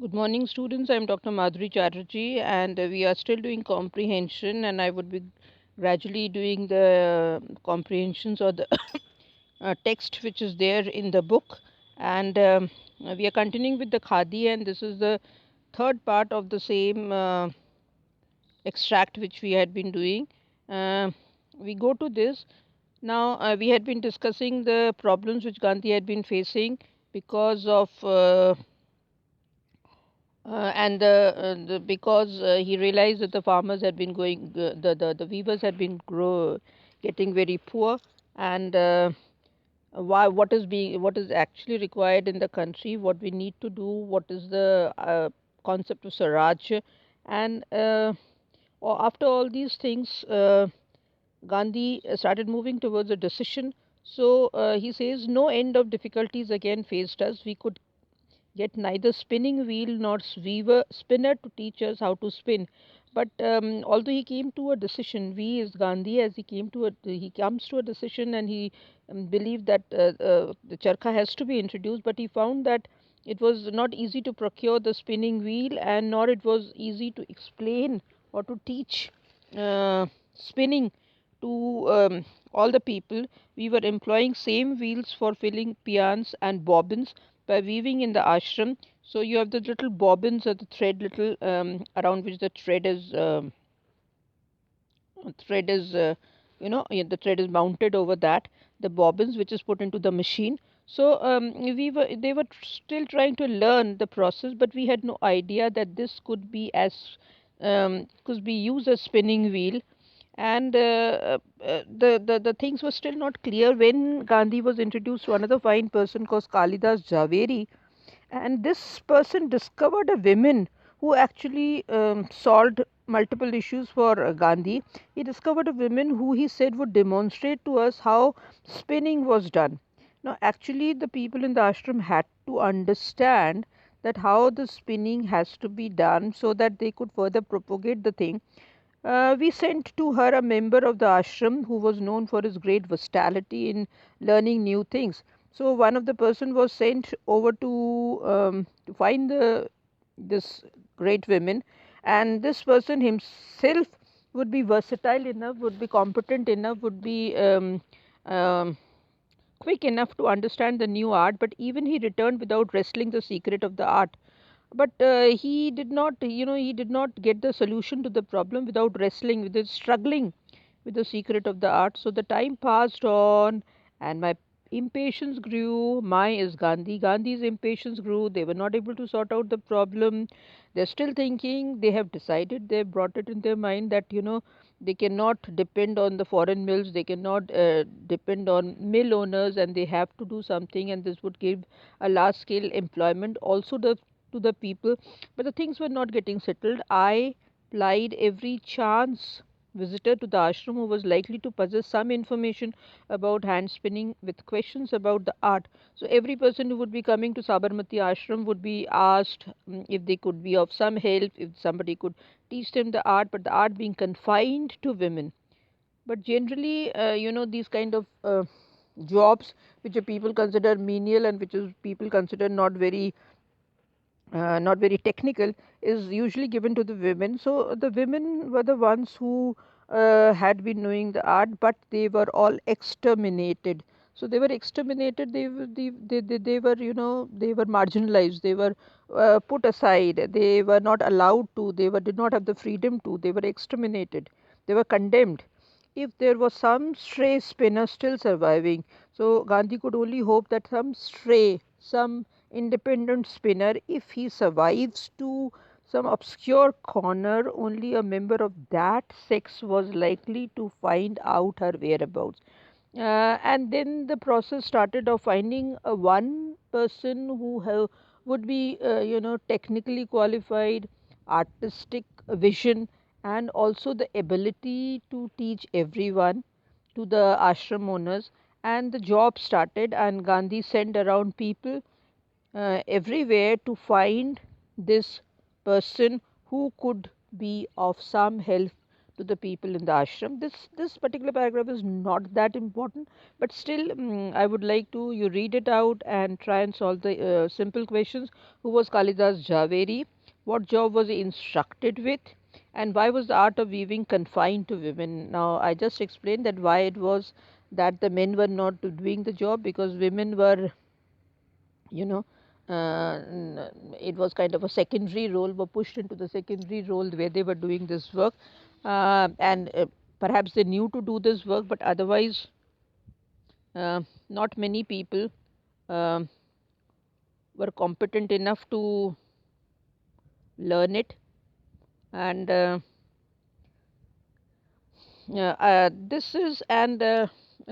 Good morning, students. I'm Dr. Madhuri Chatterjee, and we are still doing comprehension. And I would be gradually doing the comprehensions or the text which is there in the book. And we are continuing with the Khadi, and this is the third part of the same extract which we had been doing. Uh, we go to this. Now, we had been discussing the problems which Gandhi had been facing because of and because he realized that the farmers had been going the weavers had been getting very poor, and why what is actually required in the country, what we need to do, what is the concept of Swaraj, and after all these things, Gandhi started moving towards a decision. So he says, no end of difficulties again faced us. We could yet neither spinning wheel nor weaver spinner to teach us how to spin. But although he came to a decision, we as Gandhi, as he comes to a decision, and he believed that the charkha has to be introduced. But he found that it was not easy to procure the spinning wheel, and nor it was easy to explain or to teach spinning to all the people. We were employing same wheels for filling peons and bobbins by weaving in the ashram. So you have the little bobbins or the thread, little around which the thread is the thread is mounted over that, the bobbins which is put into the machine. So we were they were still trying to learn the process, but we had no idea that this could be used as spinning wheel. And the things were still not clear when Gandhi was introduced to another fine person called Kalidas Javeri, and this person discovered a woman who actually solved multiple issues for Gandhi. He discovered a woman who he said would demonstrate to us how spinning was done. Now, actually, the people in the ashram had to understand that how the spinning has to be done so that they could further propagate the thing. We sent to her a member of the ashram who was known for his great versatility in learning new things. So one of the person was sent over to find this great women, and this person himself would be versatile enough, would be competent enough, would be um, quick enough to understand the new art. But even he returned without wrestling the secret of the art. But he did not, he did not get the solution to the problem without wrestling with it, struggling with the secret of the art. So the time passed on, and my impatience grew. My is Gandhi's impatience grew. They were not able to sort out the problem. They're still thinking. They have decided. They brought it in their mind that they cannot depend on the foreign mills. They cannot depend on mill owners, and they have to do something. And this would give a large scale employment also to the people. But the things were not getting settled. I plied every chance visitor to the ashram who was likely to possess some information about hand spinning with questions about the art. So every person who would be coming to Sabarmati ashram would be asked if they could be of some help, if somebody could teach them the art, but the art being confined to women. But generally, these kind of jobs which are people consider menial, and which is people consider not very technical, is usually given to the women. So the women were the ones who had been knowing the art, but they were all exterminated. So they were exterminated. They were they were marginalized. They were put aside. They were not allowed to. Did not have the freedom to. They were exterminated. They were condemned. If there was some stray spinner still surviving, so Gandhi could only hope that some independent spinner, if he survives to some obscure corner, only a member of that sex was likely to find out her whereabouts. And then the process started of finding a one person would be, technically qualified, artistic vision, and also the ability to teach everyone, to the ashram owners. And the job started, and Gandhi sent around people everywhere to find this person who could be of some help to the people in the ashram. This particular paragraph is not that important, but still, I would like to you read it out and try and solve the simple questions. Who was Kalidas Javeri? What job was he instructed with? And why was the art of weaving confined to women? Now, I just explained that why it was that the men were not doing the job, because women were, you know, it was kind of a secondary role, were pushed into the secondary role where they were doing this work, and perhaps they knew to do this work, but otherwise, not many people um were competent enough to learn it. And this is and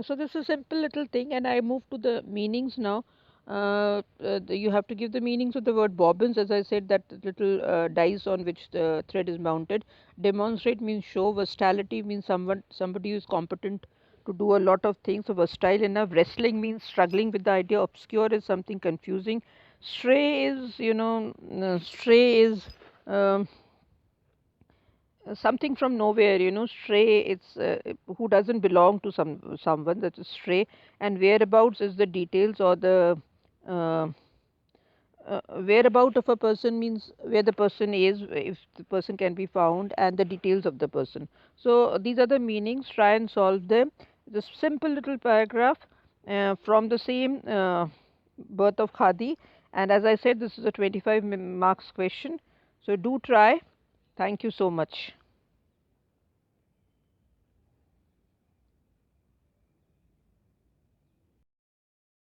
so this is a simple little thing, and I move to the meanings now. You have to give the meanings of the word bobbins, as I said, that little dice on which the thread is mounted. Demonstrate means show. Versatility means somebody who is competent to do a lot of things, so versatile enough. Wrestling means struggling with the idea. Obscure is something confusing. Stray is, stray is um, something from nowhere, stray, it's who doesn't belong to someone, that's a stray. And whereabouts is the details, or the uh, whereabout of a person means where the person is, if the person can be found, and the details of the person. So these are the meanings. Try and solve them. This simple little paragraph from the same birth of khadi. And as I said, this is a 25 marks question, so do try. Thank you so much.